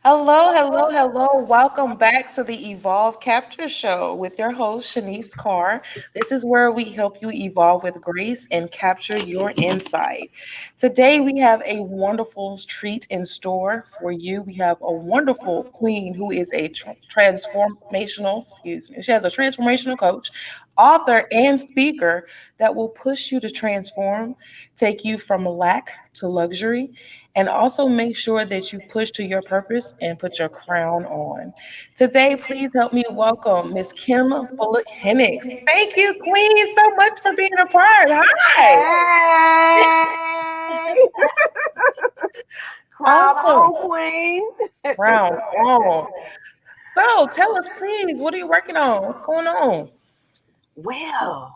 Hello, hello, hello. Welcome back to the Evolve Capture Show with your host, Shanice Carr. This is where we help you evolve with grace and capture your insight. Today, we have a wonderful treat in store for you. We have a wonderful queen who is a she has a transformational coach, author, and speaker that will push you to transform, take you from lack to luxury, and also make sure that you push to your purpose and put your crown on. Today, please help me welcome Miss Kim Bullock-Hennix. Thank you, Queen, so much for being a part. Hi. Hey, crowd Awesome. on, queen. Crown on. So tell us, please, what are you working on? What's going on? Well,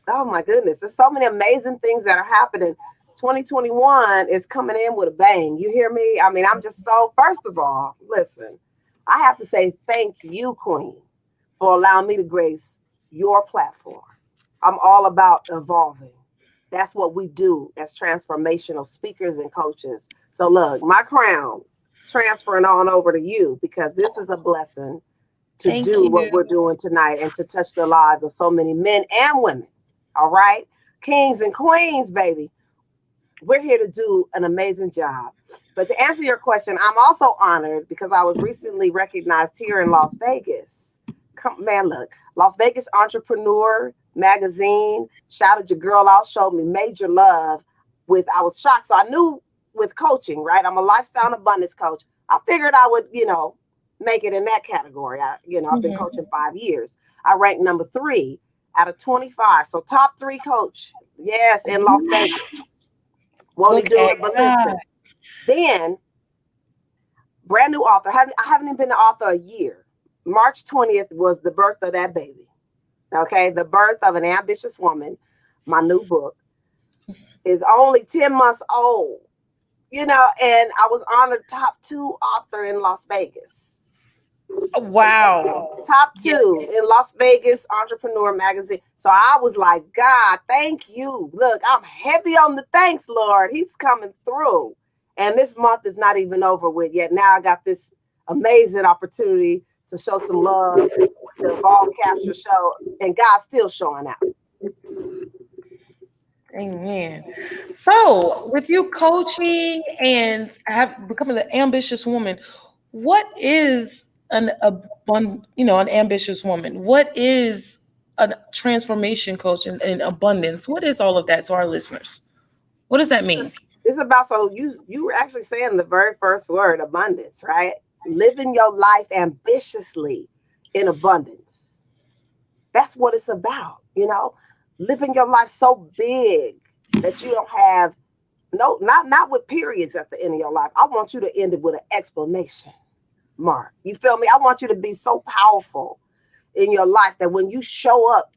oh my goodness, there's so many amazing things that are happening. 2021 is coming in with a bang. You hear me? I mean, I'm just so, first of all, listen, I have to say thank you, queen, for allowing me to grace your platform. I'm all about evolving. That's what we do as transformational speakers and coaches. So, look, my crown transferring on over to you because this is a blessing to Thank do you. what we're doing tonight and to touch the lives of so many men and women. All right? Kings and queens, baby. We're here to do an amazing job. But to answer your question, I'm also honored because I was recently recognized here in Las Vegas. Come, man, look, Las Vegas Entrepreneur Magazine shouted your girl out, showed me major love. I was shocked. So I knew with coaching, right? I'm a lifestyle and abundance coach. I figured I would, make it in that category. I've been Mhm. coaching 5 years. I ranked number 3 out of 25. So top 3 coach, yes, in Las Vegas. Won't he Look do at it? But God. listen, then brand new author. I haven't even been an author a year. March 20th was the birth of that baby. Okay, the birth of an ambitious woman. My new book is only 10 months old, and I was honored top 2 author in Las Vegas. Wow. Top Yes. 2 in Las Vegas Entrepreneur Magazine. So I was like, God, thank you. Look, I'm heavy on the thanks, Lord. He's coming through. And this month is not even over with yet. Now I got this amazing opportunity to show some love with the Evolve Capture Show, and God's still showing out. Amen. So, with you coaching and have becoming an ambitious woman, what is an ambitious woman? What is a transformation coach and abundance? What is all of that to our listeners? What does that mean? It's about, so you were actually saying the very first word, abundance, right? Living your life ambitiously in abundance. That's what it's about, living your life so big that you don't have no, not with periods at the end of your life. I want you to end it with an explanation mark. You feel me? I want you to be so powerful in your life that when you show up,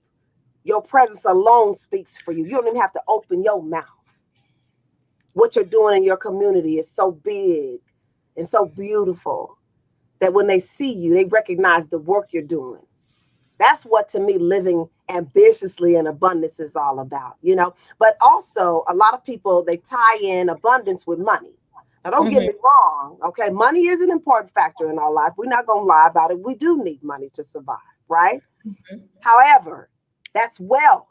your presence alone speaks for you. You don't even have to open your mouth. What you're doing in your community is so big and so beautiful that when they see you, they recognize the work you're doing. That's what, to me, living ambitiously in abundance is all about. But also, a lot of people, they tie in abundance with money. Now, don't get Hmm. me wrong. Okay. Money is an important factor in our life. We're not going to lie about it. We do need money to survive, right? However, that's wealth.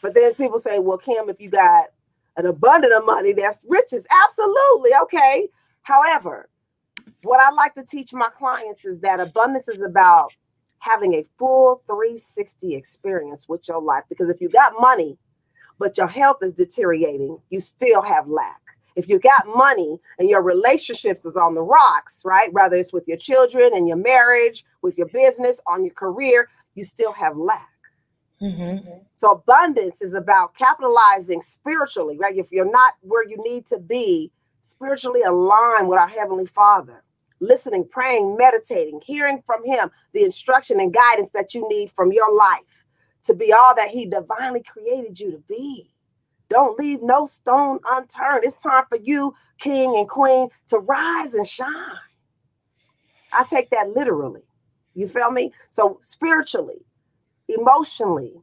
But then people say, well, Kim, if you got an abundance of money, that's riches. Absolutely. Okay. However, what I like to teach my clients is that abundance is about having a full 360 experience with your life. Because if you got money, but your health is deteriorating, you still have lack. If you got money and your relationships is on the rocks, right? Whether it's with your children and your marriage, with your business, on your career, you still have lack. Hmm. So abundance is about capitalizing spiritually, right? If you're not where you need to be, spiritually aligned with our Heavenly Father, listening, praying, meditating, hearing from Him, the instruction and guidance that you need from your life to be all that He divinely created you to be. Don't leave no stone unturned. It's time for you, king and queen, to rise and shine. I take that literally. You feel me? So spiritually, emotionally,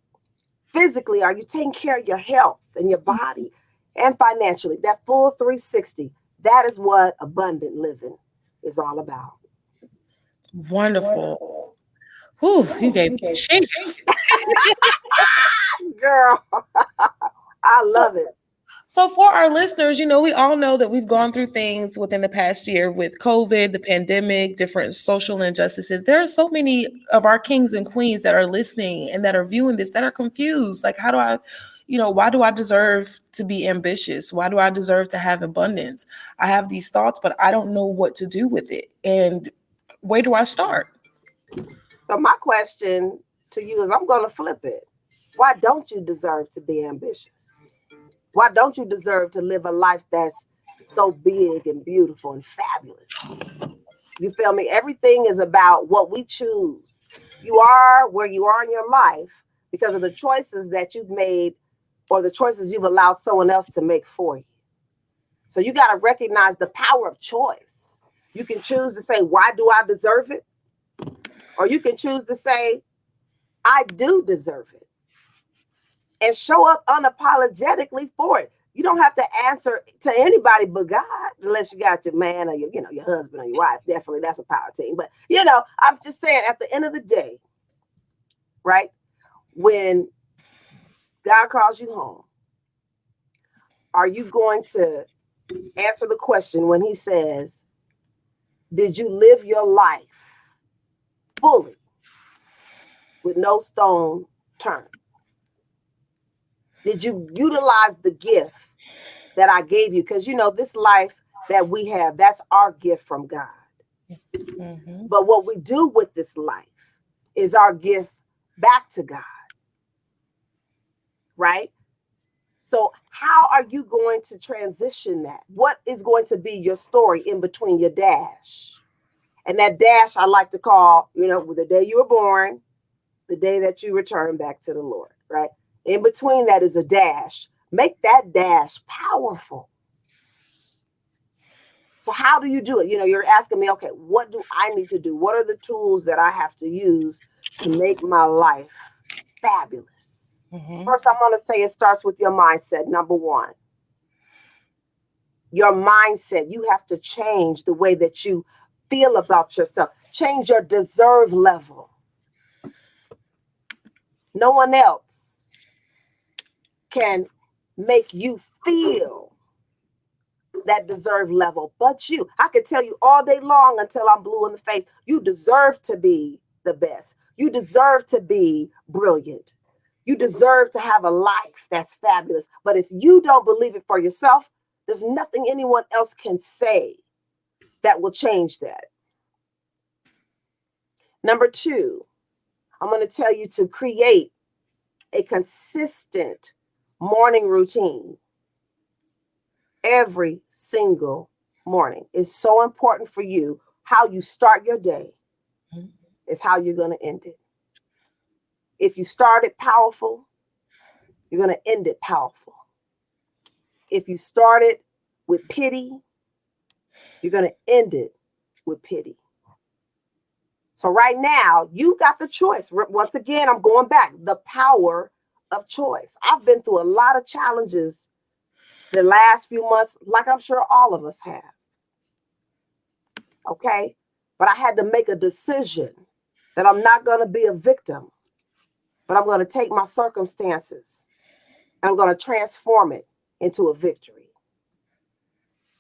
physically, are you taking care of your health and your body, and financially? That full 360, that is what abundant living is all about. Wonderful. Whew, you gave me chills. Girl, I So love it. So, for our listeners, we all know that we've gone through things within the past year with COVID, the pandemic, different social injustices. There are so many of our kings and queens that are listening and that are viewing this that are confused. Like, how do I, why do I deserve to be ambitious? Why do I deserve to have abundance? I have these thoughts, but I don't know what to do with it. And where do I start? So my question to you is I'm going to flip it. Why don't you deserve to be ambitious? Why don't you deserve to live a life that's so big and beautiful and fabulous? You feel me? Everything is about what we choose. You are where you are in your life because of the choices that you've made or the choices you've allowed someone else to make for you. So you got to recognize the power of choice. You can choose to say, why do I deserve it? Or you can choose to say, I do deserve it. And show up unapologetically for it. You don't have to answer to anybody but God, unless you got your man or your husband or your wife. Definitely, that's a power team. But I'm just saying, at the end of the day, right? When God calls you home, are you going to answer the question when He says, "Did you live your life fully with no stone turned? Did you utilize the gift that I gave you?" Because this life that we have, that's our gift from God. Mm-hmm. But what we do with this life is our gift back to God, right? So how are you going to transition that? What is going to be your story in between your dash? And that dash I like to call, the day you were born, the day that you return back to the Lord, right? In between that is a dash. Make that dash powerful. So how do you do it? You're asking me, okay, what do I need to do? What are the tools that I have to use to make my life fabulous? Mm-hmm. First, I'm going to say it starts with your mindset. Number one, your mindset. You have to change the way that you feel about yourself. Change your deserve level. No one else can make you feel that deserve level but you. I could tell you all day long until I'm blue in the face, you deserve to be the best. You deserve to be brilliant. You deserve to have a life that's fabulous. But if you don't believe it for yourself, there's nothing anyone else can say that will change that. Number two, I'm going to tell you to create a consistent morning routine every single morning. It's so important for you. How you start your day is how you're going to end it. If you start it powerful, you're going to end it powerful. If you start it with pity, you're going to end it with pity. So right now, you got the choice. Once again, I'm going back. The power of choice. I've been through a lot of challenges the last few months, like I'm sure all of us have. Okay? But I had to make a decision that I'm not going to be a victim, but I'm going to take my circumstances and I'm going to transform it into a victory.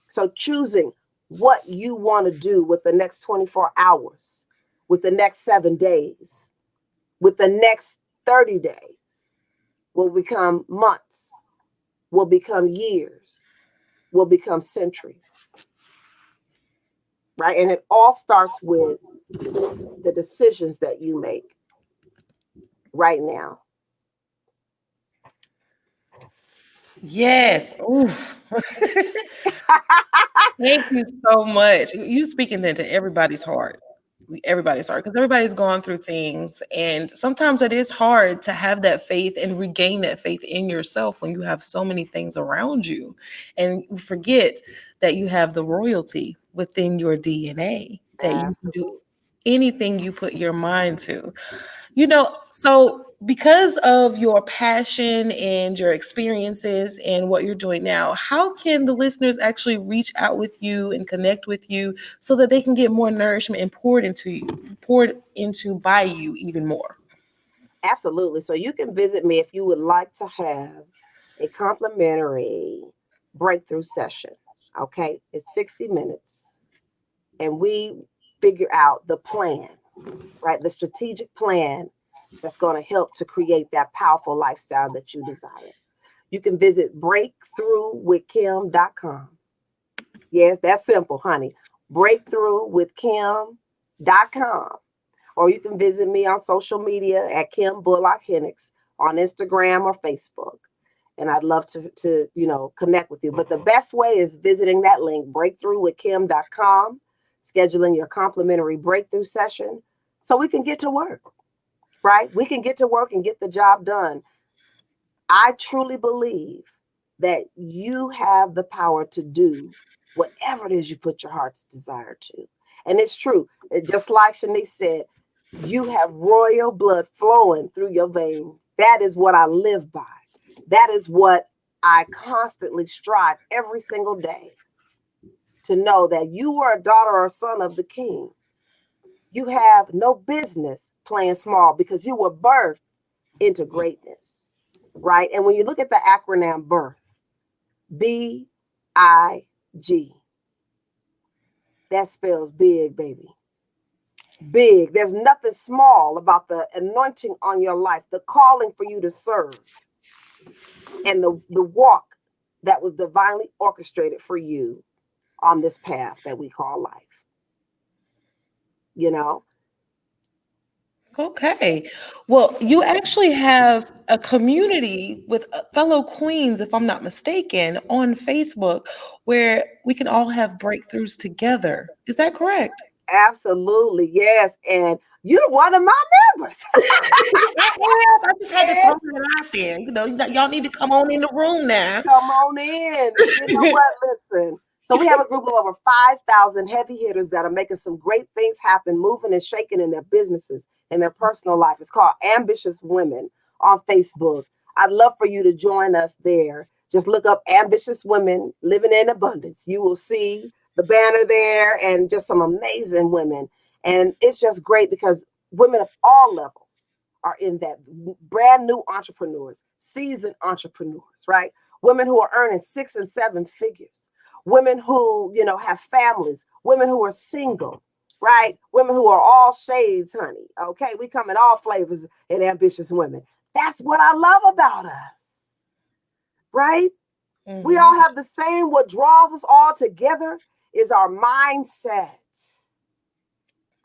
So choosing what you want to do with the next 24 hours, with the next 7 days, with the next 30 days will become months, will become years, will become centuries, right? And it all starts with the decisions that you make right now. Yes. Oof. Thank you so much. You speaking into everybody's heart. Everybody's heart, because everybody's gone through things. And sometimes it is hard to have that faith and regain that faith in yourself when you have so many things around you. And you forget that you have the royalty within your DNA, that you can do Absolutely. anything you put your mind to. So because of your passion and your experiences and what you're doing now, how can the listeners actually reach out with you and connect with you so that they can get more nourishment and poured into by you even more? Absolutely. So you can visit me if you would like to have a complimentary breakthrough session. Okay. It's 60 minutes and we figure out the plan, right? The strategic plan that's going to help to create that powerful lifestyle that you desire. You can visit breakthroughwithkim.com. Yes, that's simple, honey. Breakthroughwithkim.com. Or you can visit me on social media at Kim Bullock-Hennix on Instagram or Facebook. And I'd love to connect with you. But the best way is visiting that link, breakthroughwithkim.com, scheduling your complimentary breakthrough session so we can get to work, right? We can get to work and get the job done. I truly believe that you have the power to do whatever it is you put your heart's desire to. And it's true. Just like Shanice said, you have royal blood flowing through your veins. That is what I live by. That is what I constantly strive every single day to know that you are a daughter or son of the King. You have no business playing small because you were birthed into greatness, right? And when you look at the acronym BIRTH, BIG, that spells big, baby. Big. There's nothing small about the anointing on your life, the calling for you to serve, and the walk that was divinely orchestrated for you on this path that we call life. You know, Okay. Well, you actually have a community with fellow queens, if I'm not mistaken, on Facebook where we can all have breakthroughs together. Is that correct? absolutely. Yes. And you're one of my members. I just had to throw Yes. it out there. Y'all need to come on in the room now. Come on in. You know what? Listen. So we have a group of over 5,000 heavy hitters that are making some great things happen, moving and shaking in their businesses and their personal life. It's called Ambitious Women on Facebook. I'd love for you to join us there. Just look up Ambitious Women Living in Abundance. You will see the banner there and just some amazing women. And it's just great because women of all levels are in that, brand new entrepreneurs, seasoned entrepreneurs, right? Women who are earning 6 and 7 figures, women who, have families, women who are single, right? Women who are all shades, honey. Okay. We come in all flavors and ambitious women. That's what I love about us, right? We all Mhm. have the same. What draws us all together is our mindset.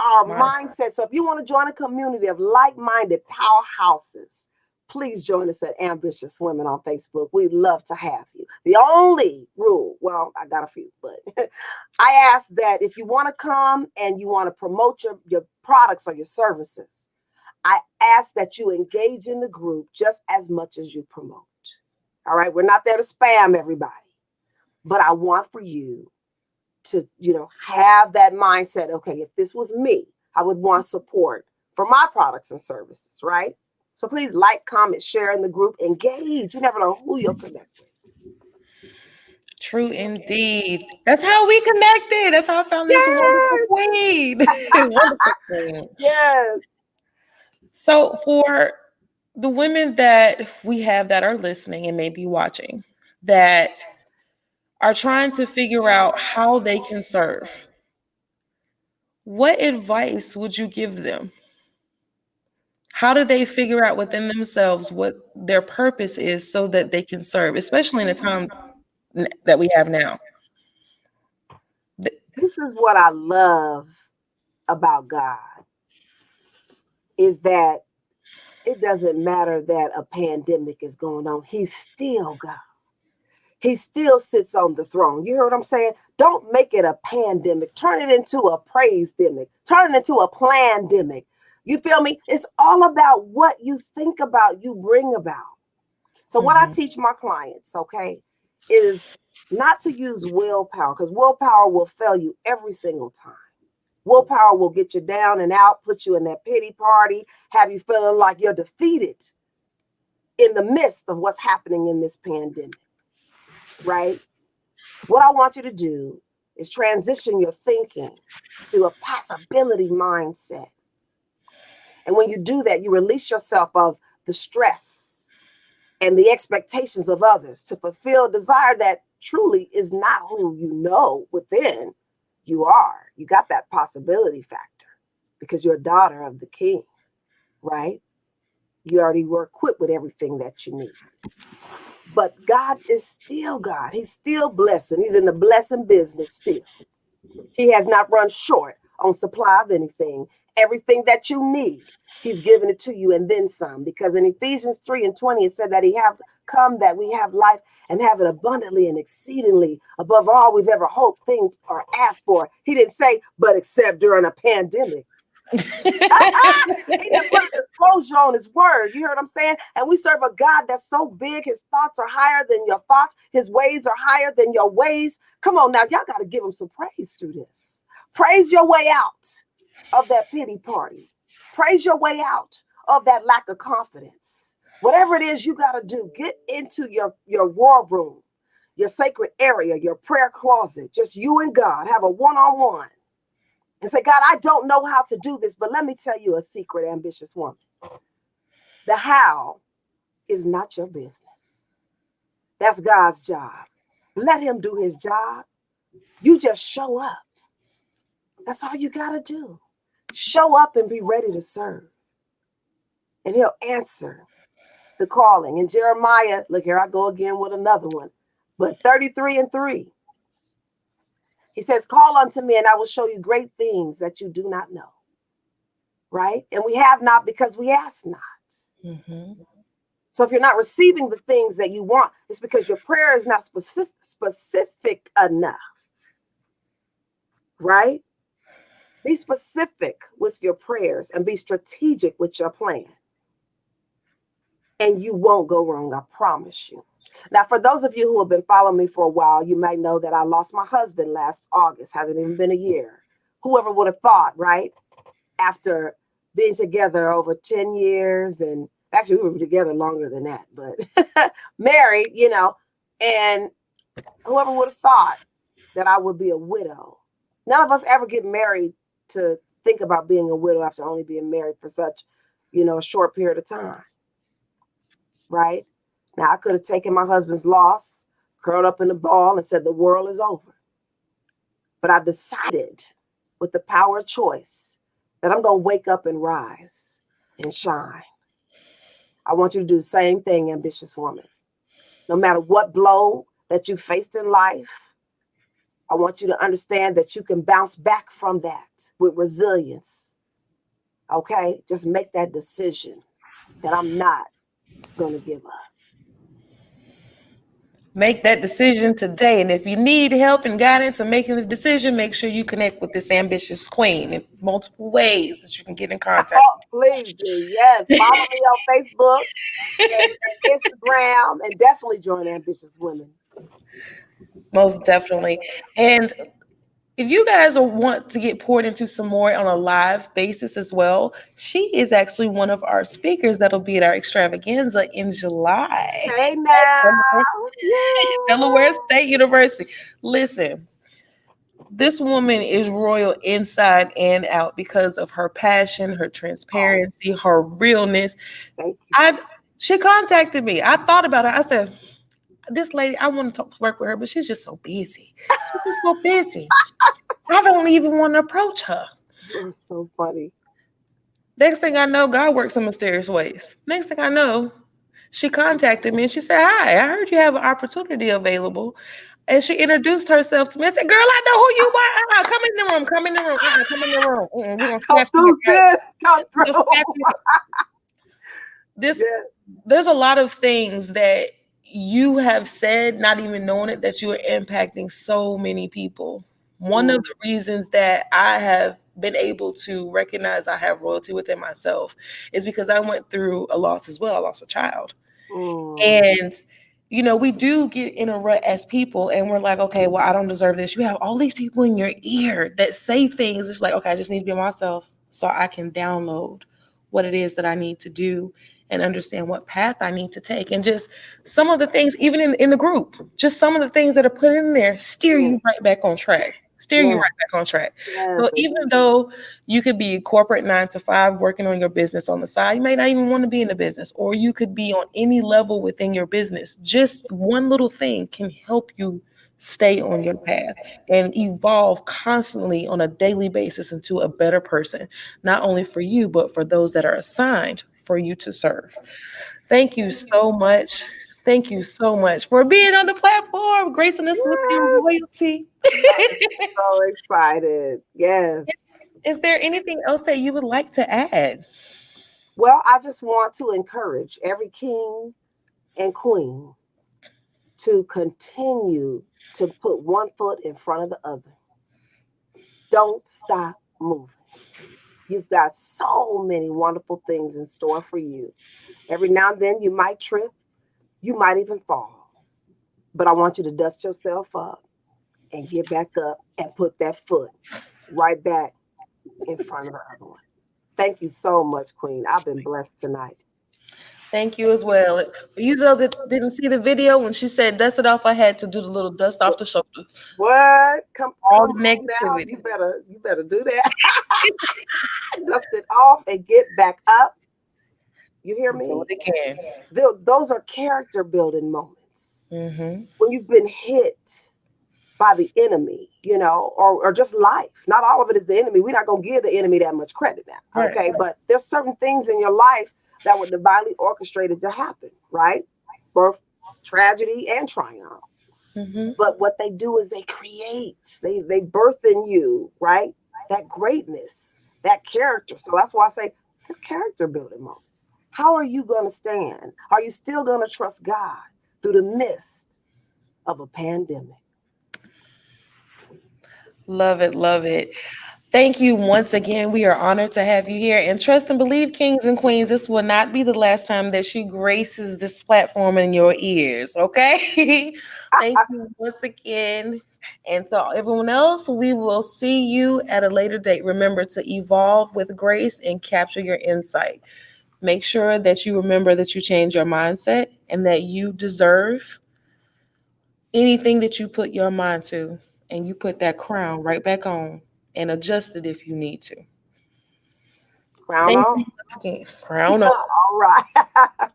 Our My mindset. So if you want to join a community of like-minded powerhouses, please join us at Ambitious Women on Facebook. We'd love to have you. The only rule, well, I got a few, but I ask that if you want to come and you want to promote your products or your services, I ask that you engage in the group just as much as you promote. All right. We're not there to spam everybody, but I want for you to, have that mindset. Okay, if this was me, I would want support for my products and services, right? So please like, comment, share in the group, engage. You never know who you'll connect with. true indeed. That's how we connected. That's how I found this wonderful Yes, queen. Wonderful queen. yes. So for the women that we have that are listening and maybe watching that are trying to figure out how they can serve, what advice would you give them? How do they figure out within themselves what their purpose is so that they can serve, especially in the time that we have now? Th- This is what I love about God is that it doesn't matter that a pandemic is going on. He's still God. He still sits on the throne. You hear what I'm saying? Don't make it a pandemic. Turn it into a praise demic. Turn it into a plandemic. You feel me? It's all about what you think about, you bring about. So what I Mhm. teach my clients, okay, is not to use willpower because willpower will fail you every single time. Willpower will get you down and out, put you in that pity party, have you feeling like you're defeated in the midst of what's happening in this pandemic, right? What I want you to do is transition your thinking to a possibility mindset. And when you do that, you release yourself of the stress and the expectations of others to fulfill a desire that truly is not who you know within you are. You got that possibility factor because you're a daughter of the king, right? You already were equipped with everything that you need. But God is still God. He's still blessing. He's in the blessing business still. He has not run short on supply of anything. Everything that you need, he's given it to you and then some. Because in Ephesians 3:20, it said that he have come that we have life and have it abundantly and exceedingly above all we've ever hoped, think, or asked for. He didn't say, but except during a pandemic. He didn't put a disclosure on his word. You heard what I'm saying? And we serve a God that's so big, his thoughts are higher than your thoughts, his ways are higher than your ways. Come on now, y'all got to give him some praise through this. Praise your way out of that pity party. Praise your way out of that lack of confidence. Whatever it is you got to do, get into your war room, your sacred area, your prayer closet, just you and God, have a one-on-one. And say, God, I don't know how to do this, but let me tell you a secret, ambitious woman. The how is not your business. That's God's job. Let him do his job. You just show up. That's all you got to do. Show up and be ready to serve. And he'll answer the calling. And Jeremiah, look, here I go again with another one. But 33:3. He says, call unto me and I will show you great things that you do not know. Right? And we have not because we ask not. Mm-hmm. So if you're not receiving the things that you want, it's because your prayer is not specific enough. Right? Be specific with your prayers and be strategic with your plan. And you won't go wrong, I promise you. Now, for those of you who have been following me for a while, you might know that I lost my husband last August. Hasn't even been a year. Whoever would have thought, right? After being together over 10 years, and actually we were together longer than that, but married, you know, and whoever would have thought that I would be a widow. None of us ever get married to think about being a widow after only being married for such, you know, a short period of time. Right? Now, I could have taken my husband's loss, curled up in a ball and said, the world is over. But I decided with the power of choice that I'm going to wake up and rise and shine. I want you to do the same thing, ambitious woman. No matter what blow that you faced in life, I want you to understand that you can bounce back from that with resilience. Okay? Just make that decision that I'm not going to give up. Make that decision today. And if you need help and guidance in making the decision, make sure you connect with this ambitious queen in multiple ways that you can get in contact. Oh, please do. Yes. Follow me on Facebook and Instagram, and definitely join Ambitious Women. Most definitely. And if you guys want to get poured into some more on a live basis as well, she is actually one of our speakers that'll be at our extravaganza in July. Hey now. Delaware State University. Listen, this woman is royal inside and out because of her passion, her transparency, her realness. She contacted me. I thought about it. I said, this lady, I want to work with her, but she's just so busy. She's just so busy. I don't even want to approach her. You're so funny. Next thing I know, God works in mysterious ways. Next thing I know, she contacted me and she said, hi, I heard you have an opportunity available. And she introduced herself to me. I said, girl, I know who you are. Come in the room. Come in the room. Come in the room. We're going to come through, sis. Come through. There's a lot of things that you have said, not even knowing it, that you are impacting so many people. One of the reasons that I have been able to recognize I have royalty within myself is because I went through a loss as well. I lost a child. And we do get in a rut as people and we're like, okay, well, I don't deserve this. You have all these people in your ear that say things. It's like, okay, I just need to be myself so I can download what it is that I need to do and understand what path I need to take. And just some of the things, even in the group, just some of the things that are put in there steer Yeah, you right back on track. Steer you yeah, right back on track. yes, So they even do. though you could be corporate 9 to 5 working on your business on the side, you may not even want to be in the business, or you could be on any level within your business. Just one little thing can help you stay on your path and evolve constantly on a daily basis into a better person, not only for you, but for those that are assigned for you to serve. Thank you so much. Thank you so much for being on the platform, gracing us with your Yes, royalty. I'm so excited. Yes. Is there anything else that you would like to add? Well, I just want to encourage every king and queen to continue to put one foot in front of the other. Don't stop moving. You've got so many wonderful things in store for you. Every now and then you might trip, you might even fall. But I want you to dust yourself up and get back up and put that foot right back in front of the other one. Thank you so much, Queen. I've been blessed tonight. Thank you as well. For you all that didn't see the video, when she said dust it off, I had to do the little dust off the shoulder. What? Come All come the on now. negativity. You better do that. Dust it off and get back up. You hear Do me? it again. Those are character building moments. Hmm. When you've been hit by the enemy, or just life. Not all of it is the enemy. We're not going to give the enemy that much credit now. Right. Okay. But there's certain things in your life that were divinely orchestrated to happen, right? Birth, tragedy, and triumph. Hmm. But what they do is they birth in you, right? That greatness, that character. So that's why I say they're character building moments. How are you going to stand? Are you still going to trust God through the midst of a pandemic? Love it. Love it. Thank you once again. We are honored to have you here. And trust and believe, kings and queens, this will not be the last time that she graces this platform in your ears. Okay. Thank you once again. And to everyone else, we will see you at a later date. Remember to evolve with grace and capture your insight. Make sure that you remember that you change your mindset and that you deserve anything that you put your mind to, and you put that crown right back on and adjust it if you need to. Crown Thank on. you once again. Crown on. All right.